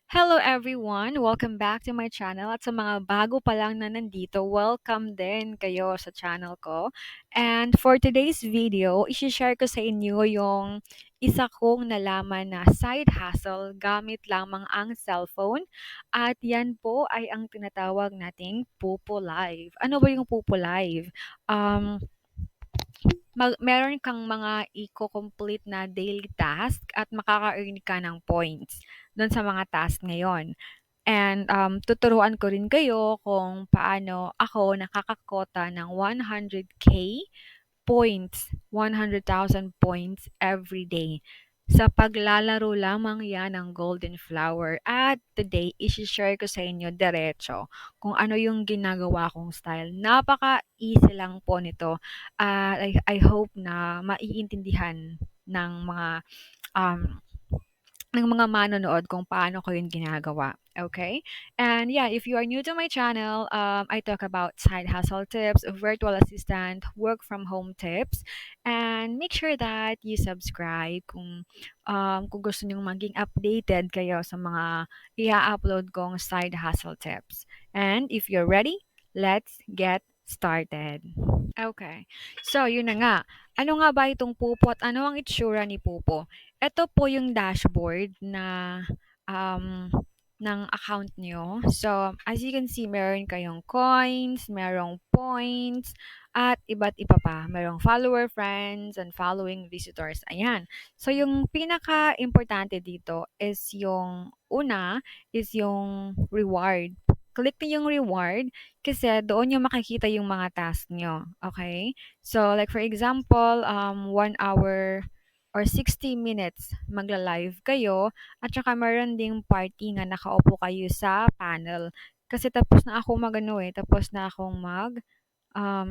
Hello everyone! Welcome back to my channel at sa mga bago pa lang na nandito, welcome din kayo sa channel ko. And for today's video, isi-share ko sa inyo yung isa kong nalaman na side hustle gamit lamang ang cellphone. At yan po ay ang tinatawag nating Pupo Live. Ano ba yung Pupo Live? Um, meron kang mga i-complete na daily task at makaka-earn ka ng points doon sa mga task ngayon. And tuturuan ko rin kayo kung paano ako nakakakota ng 100K points, 100,000 points every day. Sa paglalaro lamang yan ng Golden Flower. At today, isi-share ko sa inyo diretso kung ano yung ginagawa kong style. Napaka-easy lang po nito. I hope na maiintindihan ng um, mga manonood kung paano ko yun ginagawa. Okay? And yeah, if you are new to my channel, I talk about side hustle tips, virtual assistant, work from home tips, and make sure that you subscribe kung gusto nyong maging updated kayo sa mga i-upload kong side hustle tips. And if you're ready, let's get started. Okay. So, yun na nga. Ano nga ba itong Pupo at ano ang itsura ni Pupo? Ito po yung dashboard na um, ng account nyo. So, as you can see, meron kayong coins, merong points, at iba't iba pa. Merong follower friends and following visitors. Ayan. So, yung pinaka-importante dito is yung una is yung reward. Click niyo yung reward kasi doon niyo makikita yung mga task nyo. Okay? So, like for example, 1 hour or 60 minutes magla-live kayo at saka meron ding party nga nakaupo kayo sa panel. Kasi tapos na ako tapos na akong um,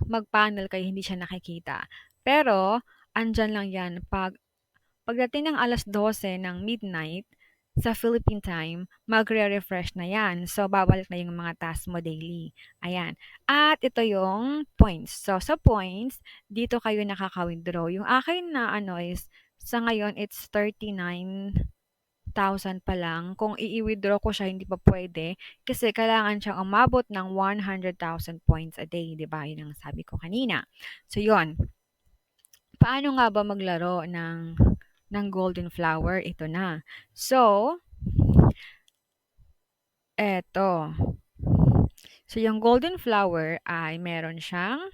mag-panel kaya hindi siya nakikita. Pero, andyan lang yan. Pagdating ng 12:00 ng midnight, sa Philippine time, magre-refresh na yan. So, babalik na yung mga task mo daily. Ayan. At ito yung points. So, sa points, dito kayo nakaka-withdraw. Yung akin na is, sa ngayon, it's 39,000 pa lang. Kung i-withdraw ko siya, hindi pa pwede. Kasi kailangan siyang umabot ng 100,000 points a day. Diba? Yun ang sabi ko kanina. So, yun. Paano nga ba maglaro ng golden flower? Ito na. So, eto. So, yung golden flower ay meron siyang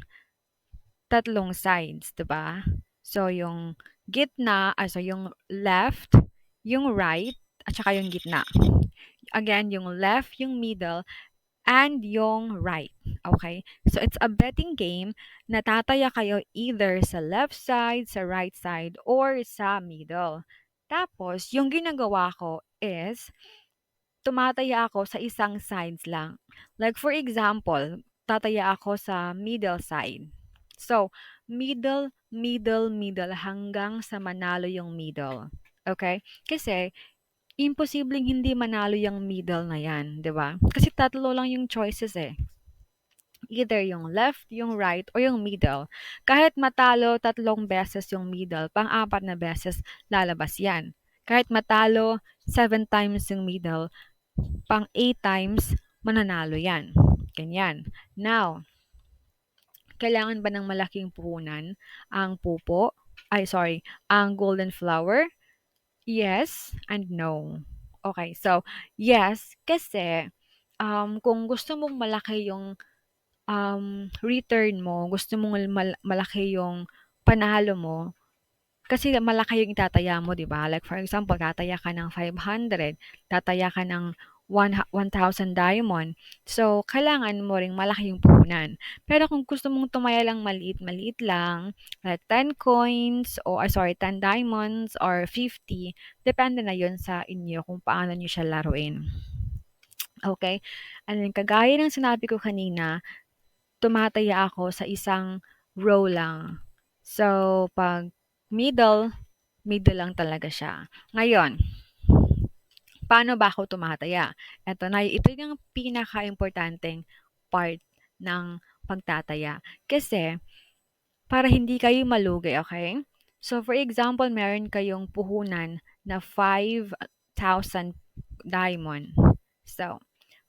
tatlong sides, 'di ba? So, yung gitna, so yung left, yung right, at saka yung gitna. Again, yung left, yung middle, and yung right. Okay? So, it's a betting game na tataya kayo either sa left side, sa right side, or sa middle. Tapos, yung ginagawa ko is, tumataya ako sa isang sides lang. Like for example, tataya ako sa middle side. So, middle, middle, middle hanggang sa manalo yung middle. Okay? Kasi imposibleng hindi manalo yung middle na yan, 'di ba? Kasi tatlo lang yung choices eh. Either yung left, yung right, o yung middle. Kahit matalo tatlong beses yung middle, pang-apat na beses lalabas yan. Kahit matalo 7 times yung middle, pang 8 times mananalo yan. Ganyan. Now, kailangan ba ng malaking puhunan ang pupo? Ay, sorry, ang golden flower? Yes and no. Okay, so yes, kasi kung gusto mong malaki yung return mo, gusto mong malaki yung panalo mo, kasi malaki yung itataya mo, 'di ba? Like for example, tataya ka ng 500, tataya ka ng 1,000 diamond. So, kailangan mo ring malaki yung puhunan. Pero kung gusto mong tumaya lang maliit-maliit lang, like 10 coins or sorry, 10 diamonds or 50, depende na 'yon sa inyo kung paano niyo siya laruin. Okay? And then, kagaya ng sinabi ko kanina, tumataya ako sa isang row lang. So, pag middle, middle lang talaga siya. Ngayon, paano ba ako tumataya? Ito yung pinaka-importanting part ng pagtataya. Kasi, para hindi kayo malugi, okay? So, for example, meron kayong puhunan na 5 5,000 diamond. So,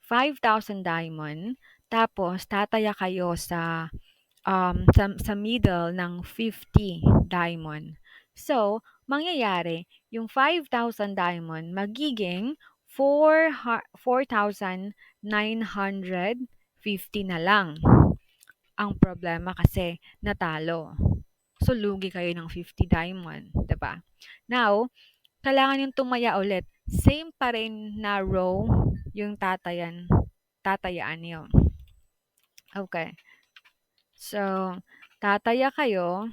5,000 diamond, tapos tataya kayo sa middle ng 50 diamond. So, mangyayari, yung 5,000 diamond magiging 4,950 na lang. Ang problema kasi natalo. So, lugi kayo ng 50 diamond, 'di ba? Now, kailangan yung tumaya ulit. Same pa rin na row yung tatayaan niyo. Okay. So, tataya kayo.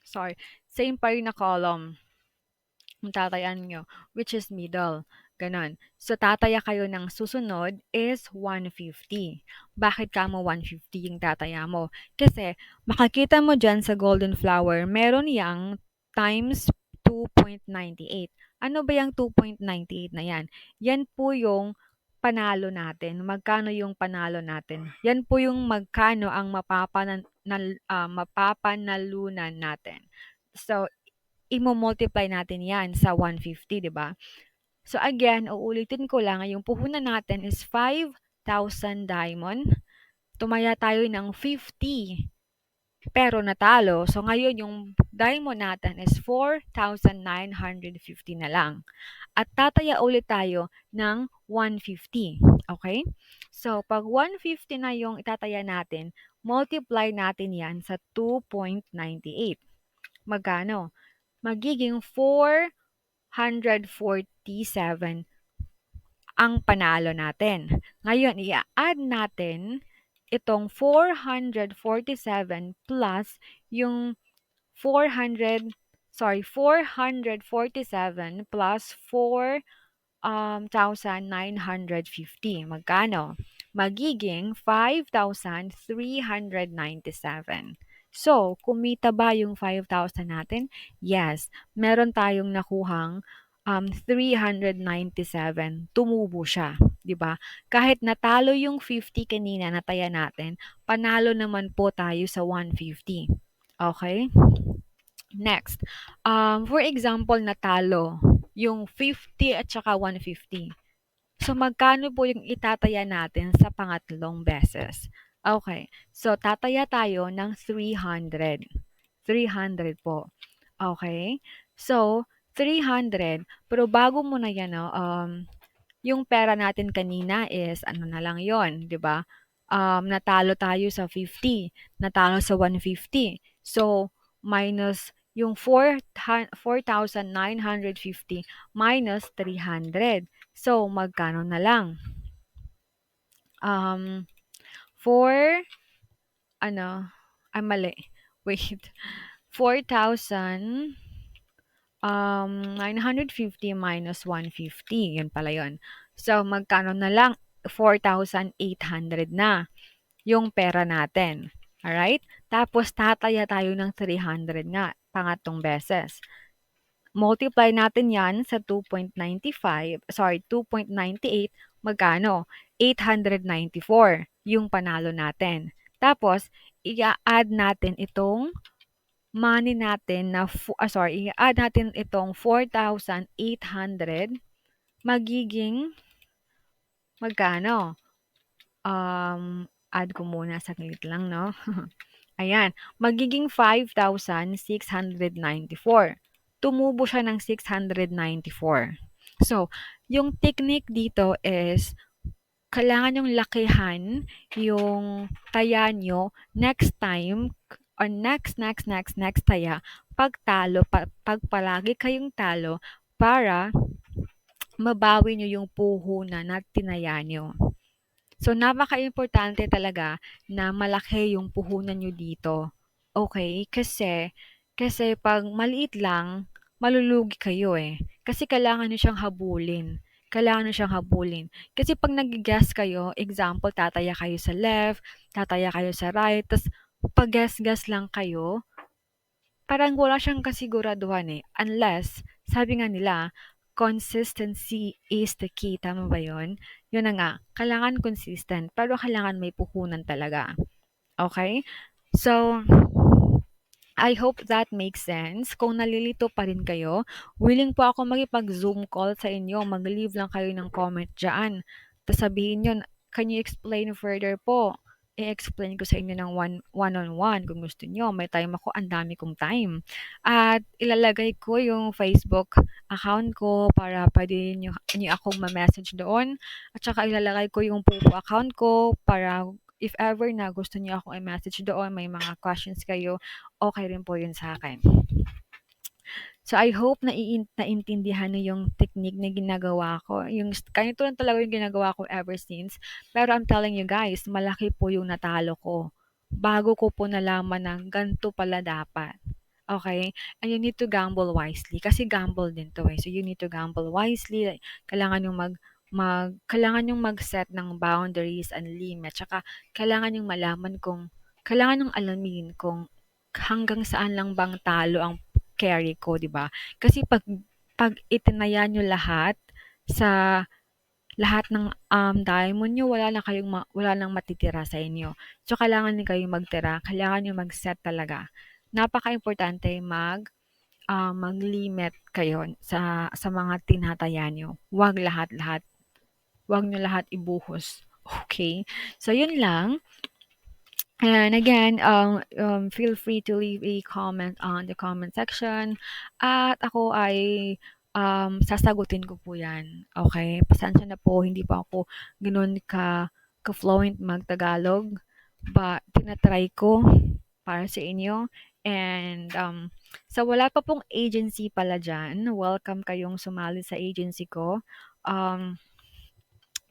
Sorry. Same pa rin na column yung tatayaan nyo, which is middle. Ganon. So, tataya kayo ng susunod is 150. Bakit ka mo 150 yung tataya mo? Kasi, makakita mo dyan sa golden flower, meron yang times 2.98. Ano ba yung 2.98 na yan? Yan po yung panalo natin. Magkano yung panalo natin? Yan po yung magkano ang mapapanalunan natin. So, imo-multiply natin yan sa 150, di ba? So again, uulitin ko lang, yung puhunan natin is 5,000 diamond. Tumaya tayo ng 50, pero natalo. So ngayon, yung diamond natin is 4,950 na lang. At tataya ulit tayo ng 150. Okay? So, pag 150 na yung itataya natin, multiply natin yan sa 2.98. Magkano? Magiging 447 ang panalo natin. Ngayon, i-add natin itong 447 plus yung 447 plus 4,950. Magkano? Magiging 5,397. So, kumita ba yung 5,000 natin? Yes. Meron tayong nakuhang 397. Tumubo siya, 'di ba? Kahit natalo yung 50 kanina na taya natin, panalo naman po tayo sa 150. Okay? Next. For example, natalo yung 50 at saka 150. So, magkano po yung itataya natin sa pangatlong beses? Okay. So, tataya tayo ng 300. 300 po. Okay? So, 300. Pero bago muna yan, yung pera natin kanina is, ano na lang yon, di ba? Natalo tayo sa 50. Natalo sa 150. So, minus yung 4,950 minus 300. So, magkano na lang? 4, mali. Wait. 4,950 minus 150. Yun pala yun. So, magkano na lang? 4,800 na yung pera natin. Alright? Tapos, tataya tayo ng 300 nga, pangatong beses. Multiply natin yan sa 2.98, magkano? 894 yung panalo natin. Tapos, i-add natin itong money natin na, i-add natin itong 4,800, magiging, magkano? Add ko muna, saglit lang, no? Ayan, magiging 5,694. Tumubo siya ng 694. So, yung technique dito is, kailangan yung lakihan yung taya nyo next time or next taya, pag palagi kayong talo para mabawi nyo yung puhunan na tinaya nyo. So, napaka-importante talaga na malaki yung puhunan nyo dito. Okay? Kasi pag maliit lang, malulugi kayo eh. Kasi kailangan nyo siyang habulin. Kasi pag nag-guess kayo, example, tataya kayo sa left, tataya kayo sa right, tapos pag-guess-guess lang kayo, parang wala siyang kasiguraduhan eh. Unless, sabi nga nila, consistency is the key. Tama ba yun? Yun na nga. Kailangan consistent, pero kailangan may puhunan talaga. Okay? So, I hope that makes sense. Kung nalilito pa rin kayo, willing po ako makipag-Zoom call sa inyo. Mag-leave lang kayo ng comment dyan. Tapos sabihin nyo, can you explain further po? I-explain ko sa inyo ng one-on-one kung gusto nyo. May time ako, ang dami kong time. At ilalagay ko yung Facebook account ko para pwede nyo akong ma-message doon. At saka ilalagay ko yung Popo account ko para if ever na gusto niyo akong i-message doon, may mga questions kayo, okay rin po yun sa akin. So, I hope naintindihan niyo yung technique na ginagawa ko. Yung ganito lang talaga yung ginagawa ko ever since. Pero I'm telling you guys, malaki po yung natalo ko. Bago ko po nalaman na ganito pala dapat. Okay? And you need to gamble wisely. Kasi gamble din to eh. So, you need to gamble wisely. Like, kailangan yung kailangan yung mag-set ng boundaries and limits. Tsaka, kailangan yung malaman kailangan yung alamin kung hanggang saan lang bang talo ang carry ko, 'di ba? Kasi pag itinaya niyo lahat sa lahat ng diamond niyo, wala nang matitira sa inyo. So kailangan din kayong magtira, kailangan niyo mag-set talaga. Napaka-importante mag-limit kayo sa mga tinataya niyo. Huwag niyo lahat ibuhos. Okay? So yun lang. And again, feel free to leave a comment on the comment section. At ako ay sasagutin ko po yan. Okay? Pasensya na po, hindi pa ako ganun ka-fluent mag-Tagalog. But tinatry ko para sa inyo. And sa wala pa pong agency pala dyan, welcome kayong sumali sa agency ko. Um,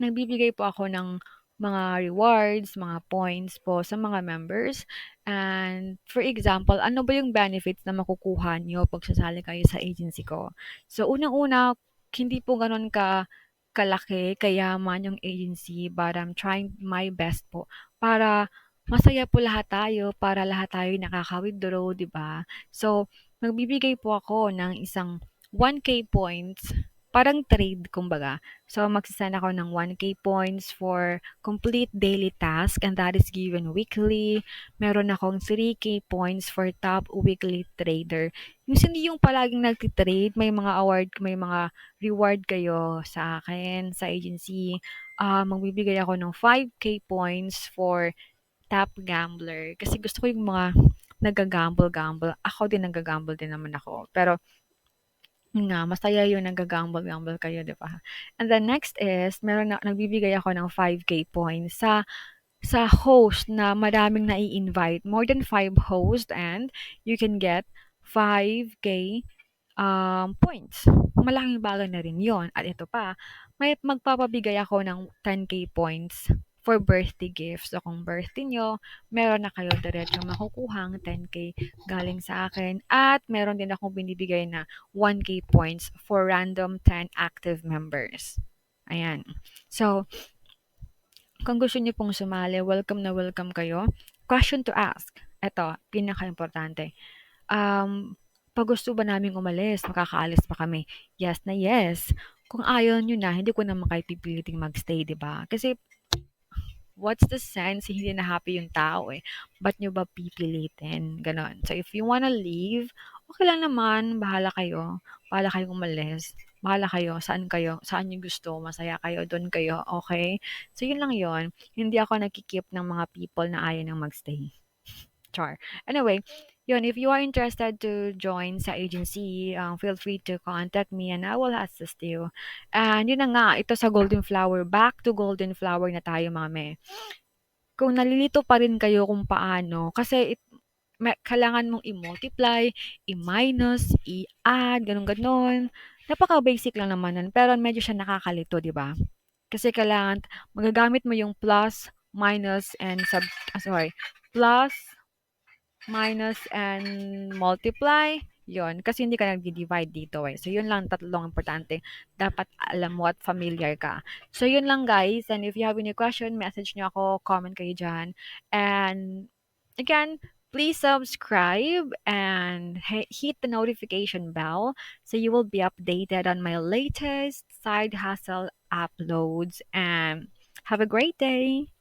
Nagbibigay po ako ng mga rewards, mga points po sa mga members. And for example, ano ba yung benefits na makukuha nyo pag sasali kayo sa agency ko? So, unang-una, hindi po ganun kalaki, kayaman yung agency, but I'm trying my best po para masaya po lahat tayo, para lahat tayo nakaka-withdraw, di ba? So, magbibigay po ako ng isang 1K points, parang trade, kumbaga. So, magsasend ako ng 1K points for complete daily task and that is given weekly. Meron akong 3K points for top weekly trader. Yung sindi yung palaging nagtitrade, may mga reward kayo sa akin, sa agency. Magbibigay ako ng 5K points for top gambler. Kasi gusto ko yung mga nagagamble-gamble. Ako din nagagamble din naman ako. Pero yun nga, masaya yun nagga-gamble-gamble kayo, 'di ba? And then next is nagbibigay ako ng 5K points sa host na maraming nai-invite, more than 5 hosts and you can get 5K points. Malaking bagay na rin yon. At ito pa, may magpapabigay ako ng 10K points for birthday gifts. So kung birthday nyo, meron na kayo diretso makukuhang 10K galing sa akin. At meron din akong binibigay na 1K points for random 10 active members. Ayan. So, kung gusto niyo pong sumali, welcome na welcome kayo. Question to ask. Ito, pinaka-importante. Pag gusto ba naming umalis, makakaalis pa kami? Yes na yes. Kung ayaw nyo na, hindi ko naman kayo pipiliting magstay, di ba? Kasi what's the sense? Hindi na happy yung tao eh. Ba't nyo ba pipilitin? Ganon. So, if you wanna leave, okay lang naman. Bahala kayo. Bahala kayong umalis. Bahala kayo. Saan nyo gusto. Masaya kayo. Doon kayo. Okay? So, yun lang yun. Hindi ako nagkikip ng mga people na ayaw nang magstay. Char. Anyway, yun, if you are interested to join sa agency, feel free to contact me and I will assist you. And yun na nga, ito sa Golden Flower. Back to Golden Flower na tayo, mame. Kung nalilito pa rin kayo kung paano, kasi kailangan mong i-multiply, i-minus, i-add, ganun-ganon. Napaka-basic lang naman nun, pero medyo siya nakakalito, di ba? Kasi kailangan, magagamit mo yung plus, minus, and plus, minus, and multiply. Yon, kasi hindi ka nag-divide dito eh. So, yun lang tatlong importante. Dapat alam mo at familiar ka. So, yun lang guys. And if you have any question, message nyo ako, comment kayo dyan. And again, please subscribe and hit the notification bell so you will be updated on my latest side hustle uploads. And have a great day.